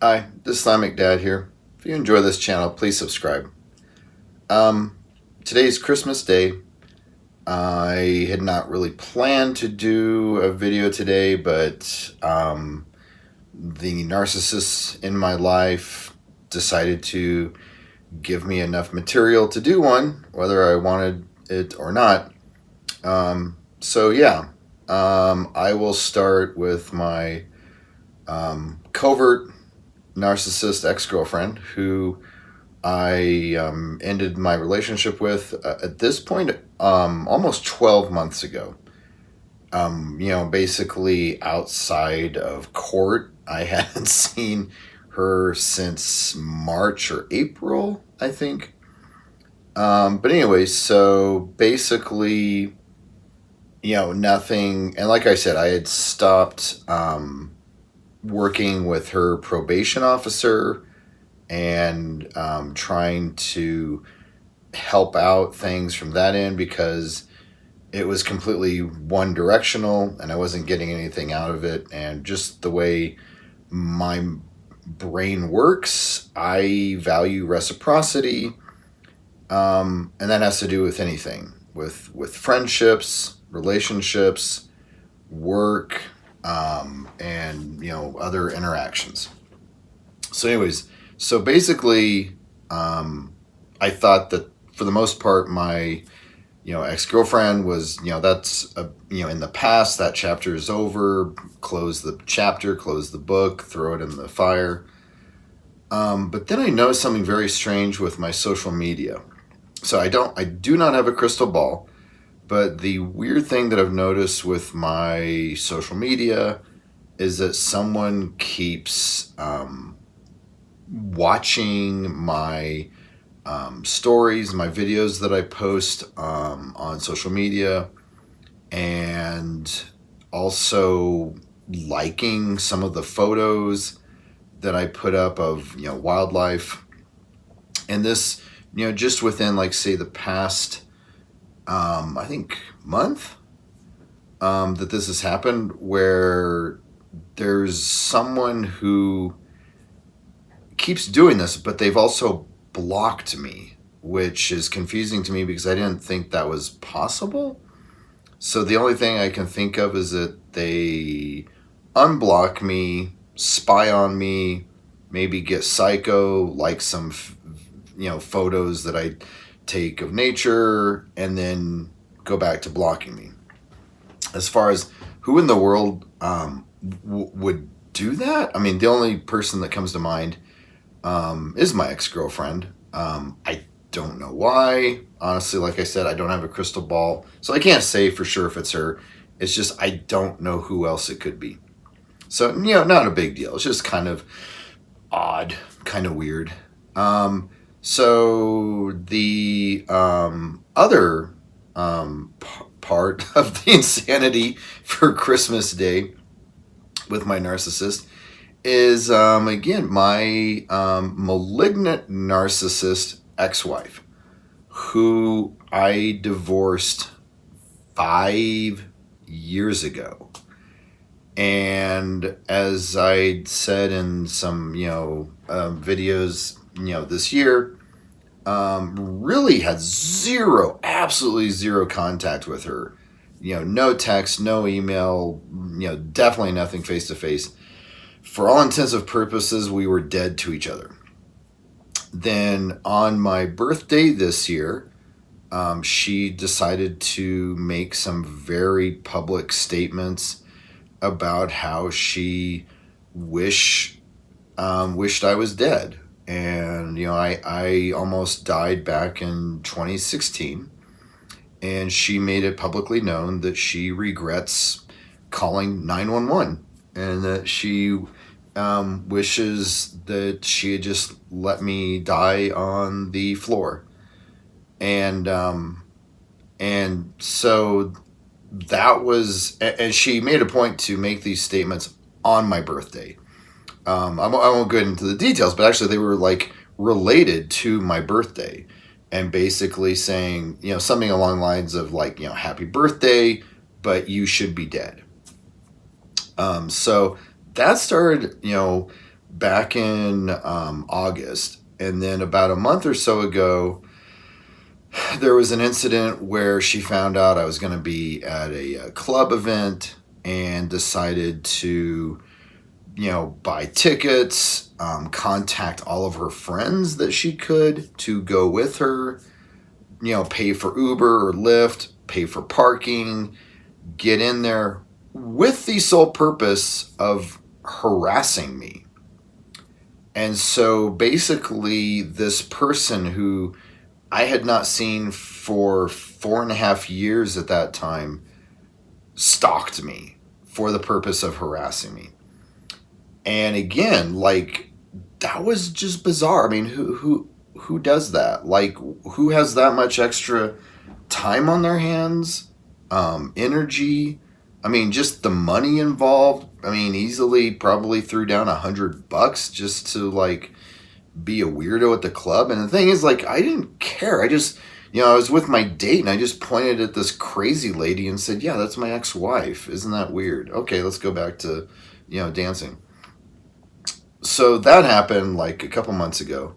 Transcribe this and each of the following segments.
Hi, this is Islamic Dad here. If you enjoy this channel, please subscribe. Um, Today's Christmas Day. I had not really planned to do a video today, but the narcissists in my life decided to give me enough material to do one, whether I wanted it or not. I will start with my covert narcissist ex-girlfriend who I ended my relationship with at this point almost 12 months ago. Basically outside of court, I hadn't seen her since March or April, I think. But anyway, so basically, nothing. And like I said, I had stopped working with her probation officer and trying to help out things from that end because it was completely one directional and I wasn't getting anything out of it. And just the way my brain works, I value reciprocity. And that has to do with anything, with friendships, relationships, work, and other interactions. So basically, I thought that for the most part, my ex-girlfriend was that's in the past. That chapter is over. Close the chapter, close the book, throw it in the fire. But then I noticed something very strange with my social media. So I do not have a crystal ball. But the weird thing that I've noticed with my social media is that someone keeps watching my stories, my videos that I post on social media, and also liking some of the photos that I put up of wildlife. And this, just within say the past I think month that this has happened, where there's someone who keeps doing this, but they've also blocked me, which is confusing to me because I didn't think that was possible. So the only thing I can think of is that they unblock me, spy on me, maybe get psycho, like some photos that I take of nature, and then go back to blocking me. As far as who in the world would do that, I mean, the only person that comes to mind is my ex-girlfriend. I don't know why. Honestly, like I said, I don't have a crystal ball, so I can't say for sure if it's her. It's just I don't know who else it could be. So, not a big deal. It's just kind of odd, kind of weird. So the other part of the insanity for Christmas Day with my narcissist is, again, my malignant narcissist ex-wife, who I divorced 5 years ago. And as I said in some, videos, this year, really had absolutely zero contact with her. No text, no email, definitely nothing face to face. For all intensive purposes, we were dead to each other. Then on my birthday this year, she decided to make some very public statements about how she wished I was dead. And, I almost died back in 2016. And she made it publicly known that she regrets calling 911 and that she wishes that she had just let me die on the floor. And so that was, and she made a point to make these statements on my birthday. I won't go into the details, but actually they were related to my birthday, and basically saying, something along the lines of happy birthday, but you should be dead. So that started, back in August. And then about a month or so ago, there was an incident where she found out I was going to be at a club event and decided to, buy tickets, contact all of her friends that she could to go with her, pay for Uber or Lyft, pay for parking, get in there with the sole purpose of harassing me. And so basically, this person who I had not seen for 4.5 years at that time stalked me for the purpose of harassing me. And again, like, that was just bizarre. I mean, who does that? Like, who has that much extra time on their hands, energy? I mean, just the money involved. I mean, easily probably threw down $100 just to like be a weirdo at the club. And the thing is, like, I didn't care. I just, I was with my date and I just pointed at this crazy lady and said, yeah, that's my ex-wife. Isn't that weird? Okay, let's go back to, dancing. So that happened like a couple months ago.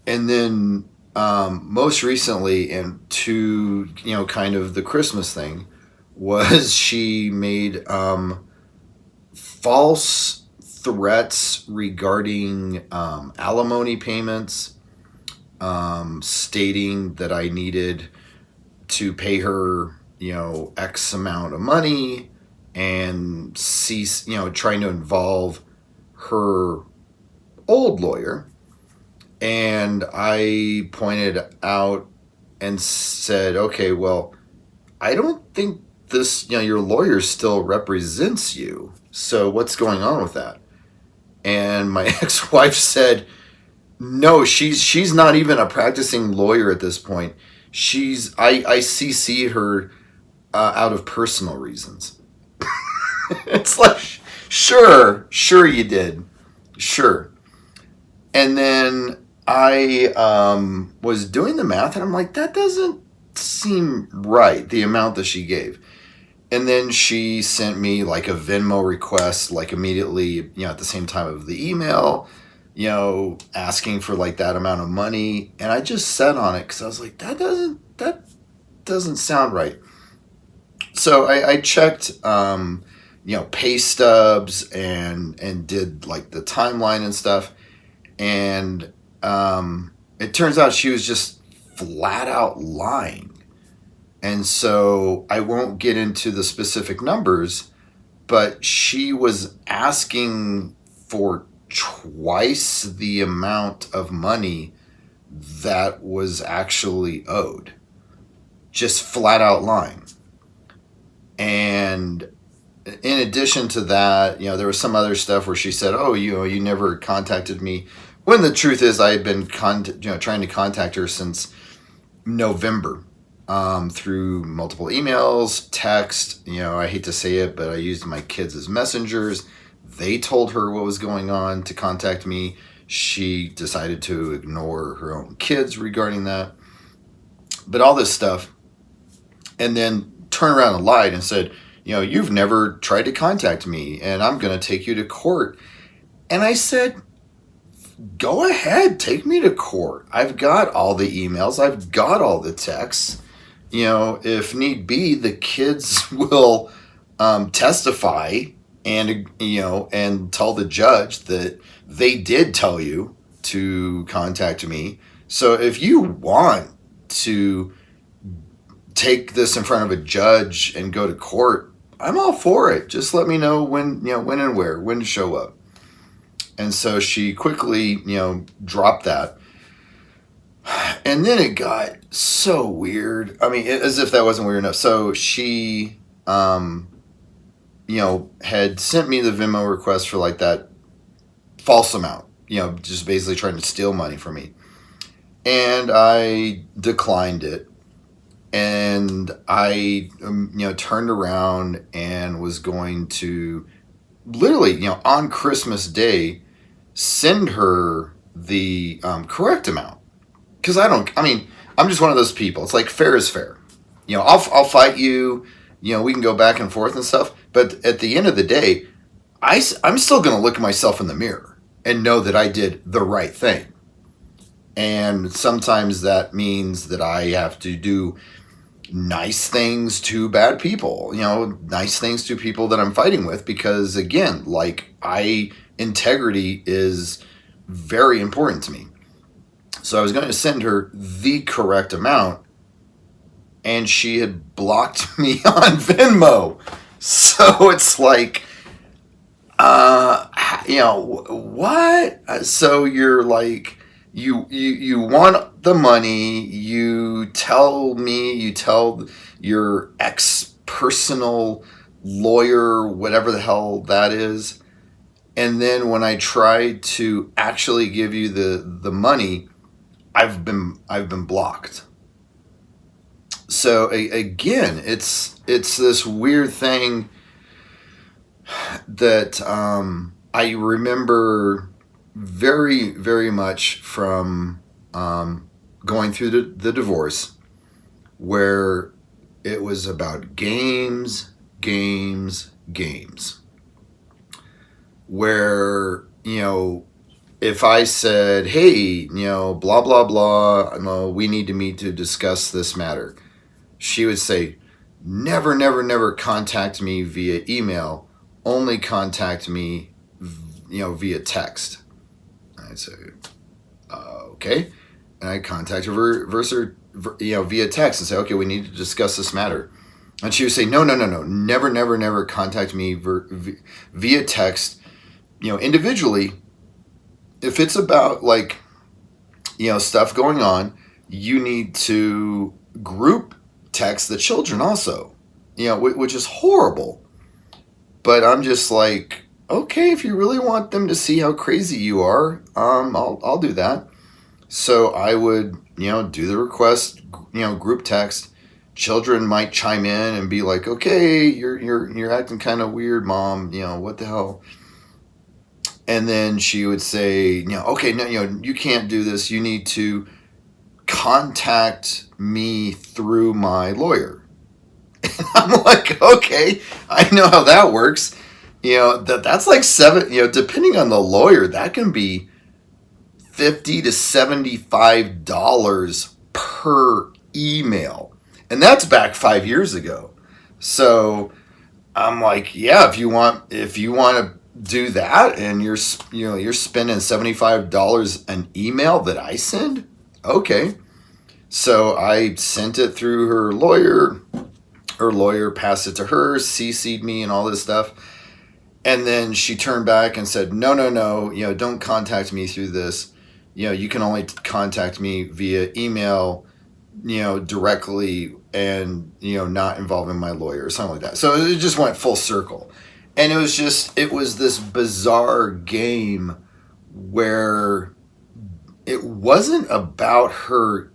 And then most recently, and to, kind of the Christmas thing, was she made false threats regarding alimony payments, stating that I needed to pay her, X amount of money, and cease, trying to involve her old lawyer. And I pointed out and said, okay, well, I don't think this, your lawyer still represents you. So what's going on with that? And my ex-wife said, no, she's not even a practicing lawyer at this point. I CC her out of personal reasons. It's like, sure you did. Sure. And then I was doing the math and I'm like, that doesn't seem right, the amount that she gave. And then she sent me like a Venmo request, like immediately, at the same time of the email, asking for like that amount of money. And I just sat on it because I was like, that doesn't sound right. So I checked, pay stubs and did like the timeline and stuff. And it turns out she was just flat out lying. And so I won't get into the specific numbers, but she was asking for twice the amount of money that was actually owed. Just flat out lying. And in addition to that, there was some other stuff where she said, oh, you never contacted me. When the truth is I had been trying to contact her since November. Through multiple emails, text, I hate to say it, but I used my kids as messengers. They told her what was going on to contact me. She decided to ignore her own kids regarding that. But all this stuff. And then turned around and lied and said, you've never tried to contact me and I'm going to take you to court. And I said, go ahead, take me to court. I've got all the emails. I've got all the texts. If need be, the kids will testify and tell the judge that they did tell you to contact me. So if you want to take this in front of a judge and go to court, I'm all for it. Just let me know when and where, when to show up. And so she quickly, dropped that. And then it got so weird. I mean, as if that wasn't weird enough. So she, had sent me the Venmo request for like that false amount, just basically trying to steal money from me. And I declined it. And I, turned around and was going to literally, on Christmas Day, send her the correct amount. Because I'm just one of those people. It's like fair is fair. I'll fight you. We can go back and forth and stuff. But at the end of the day, I'm still going to look at myself in the mirror. and know that I did the right thing. And sometimes that means that I have to do nice things to bad people, nice things to people that I'm fighting with, because again, integrity is very important to me. So I was going to send her the correct amount, and she had blocked me on Venmo. So it's like, what? So you're like, you want the money, you tell your ex-personal lawyer, whatever the hell that is, and then when I try to actually give you the money, I've been blocked. So again, it's this weird thing that I remember very, very much from going through the divorce, where it was about games, where, if I said, hey, blah, blah, blah, we need to meet to discuss this matter, she would say, never, never, never contact me via email, only contact me, via text. I'd say, okay. And I contact her via text and say, okay, we need to discuss this matter. And she would say, no, never, never, never contact me via text, individually. If it's about stuff going on, you need to group text the children also, which is horrible. But I'm just like, okay, if you really want them to see how crazy you are, I'll do that. So I would, do the request, group text. Children might chime in and be like, okay, you're acting kind of weird, Mom, what the hell? And then she would say, okay, no, you can't do this. You need to contact me through my lawyer. And I'm like, okay, I know how that works. That's like depending on the lawyer, that can be $50 to $75 per email. And that's back 5 years ago. So I'm like, yeah, if you want to do that, and you're spending $75 an email that I send, okay. So I sent it through her lawyer. Her lawyer passed it to her, CC'd me and all this stuff. And then she turned back and said, no, don't contact me through this. You can only contact me via email, directly, and, not involving my lawyer or something like that. So it just went full circle. And it was this bizarre game where it wasn't about her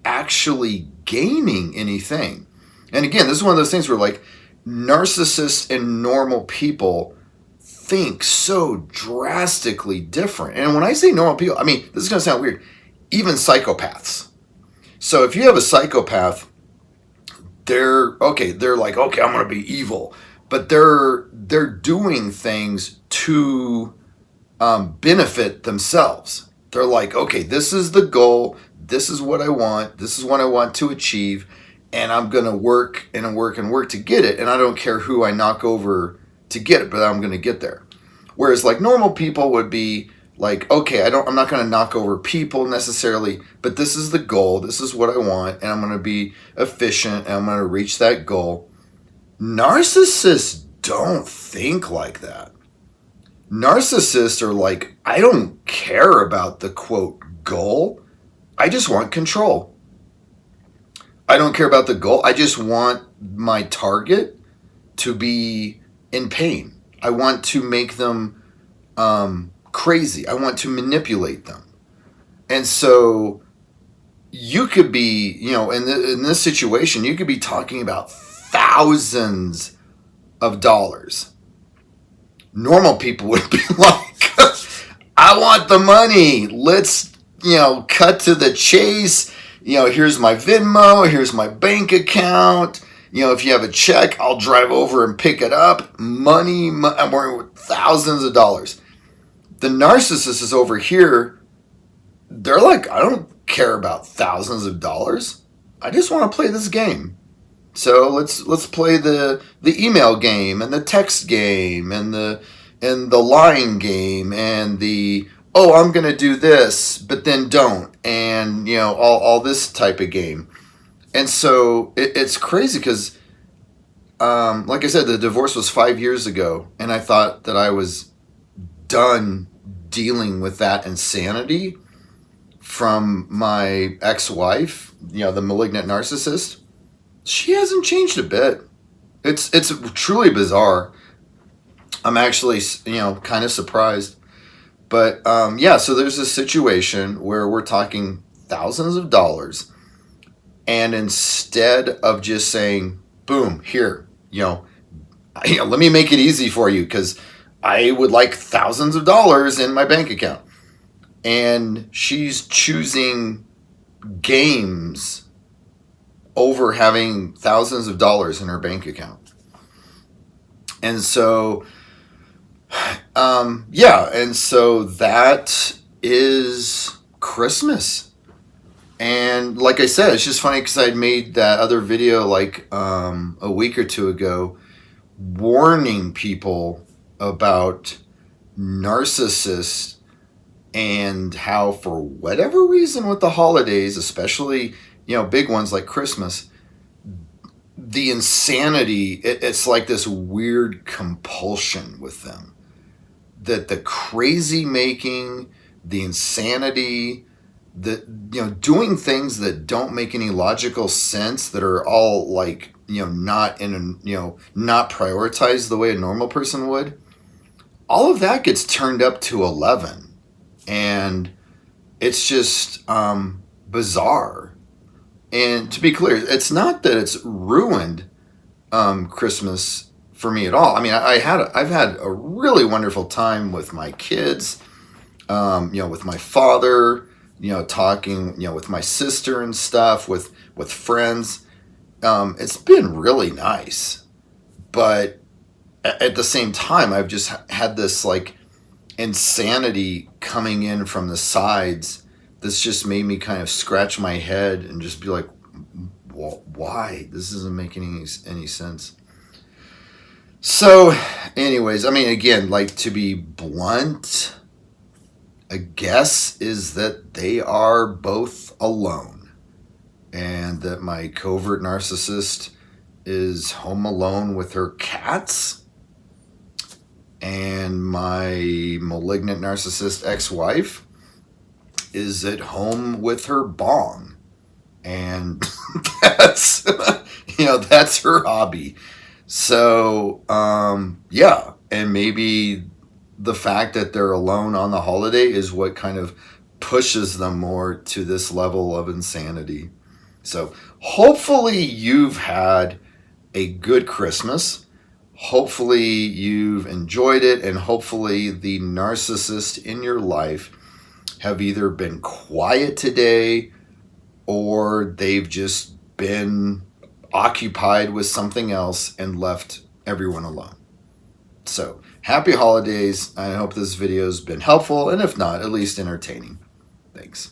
actually gaining anything. And again, this is one of those things where narcissists and normal people think so drastically different. And when I say normal people, I mean, this is going to sound weird, even psychopaths. So if you have a psychopath, they're like, okay, I'm going to be evil. But they're doing things to benefit themselves. They're like, okay, this is the goal. This is what I want. This is what I want to achieve. And I'm going to work and work and work to get it. And I don't care who I knock over to get it, but I'm going to get there. Whereas normal people would be like, okay, I'm not going to knock over people necessarily, but this is the goal. This is what I want. And I'm going to be efficient, and I'm going to reach that goal. Narcissists don't think like that. Narcissists are like, I don't care about the quote goal. I just want control. I don't care about the goal. I just want my target to be in pain. I want to make them crazy. I want to manipulate them. And so you could be, in this situation, you could be talking about thousands of dollars. Normal people would be like, I want the money. Let's, cut to the chase. Here's my Venmo. Here's my bank account. If you have a check, I'll drive over and pick it up. Money. I'm working with thousands of dollars. The narcissist is over here. They're like, I don't care about thousands of dollars. I just want to play this game. So let's play the email game and the text game and the line game and the, oh, I'm gonna do this but then don't, and all this type of game. And so it's crazy because like I said, the divorce was 5 years ago, and I thought that I was done dealing with that insanity from my ex-wife, the malignant narcissist. She hasn't changed a bit. It's truly bizarre. I'm actually, kind of surprised. But yeah, so there's a situation where we're talking thousands of dollars, and instead of just saying, boom, here, let me make it easy for you because I would like thousands of dollars in my bank account. And she's choosing games over having thousands of dollars in her bank account. And so, yeah, and so that is Christmas. And like I said, it's just funny because I'd made that other video like a week or two ago warning people about narcissists and how, for whatever reason with the holidays, especially, big ones like Christmas, the insanity, it's like this weird compulsion with them. That the crazy making, the insanity, doing things that don't make any logical sense, that are all like, not not prioritized the way a normal person would. All of that gets turned up to 11. And it's just bizarre. And to be clear, it's not that it's ruined Christmas for me at all. I mean, I've had a really wonderful time with my kids, with my father, talking, with my sister and stuff, with friends. It's been really nice. But at the same time, I've just had this like insanity coming in from the sides that's just made me kind of scratch my head and just be like, well, why? This doesn't make any sense. So anyways, I mean, again, like, to be blunt, a guess is that they are both alone, and that my covert narcissist is home alone with her cats, and my malignant narcissist ex-wife is at home with her bong. And that's, that's her hobby. So, yeah. And maybe the fact that they're alone on the holiday is what kind of pushes them more to this level of insanity. So hopefully you've had a good Christmas. Hopefully you've enjoyed it, and hopefully the narcissist in your life have either been quiet today or they've just been occupied with something else and left everyone alone. So happy holidays. I hope this video has been helpful, and if not, at least entertaining. Thanks.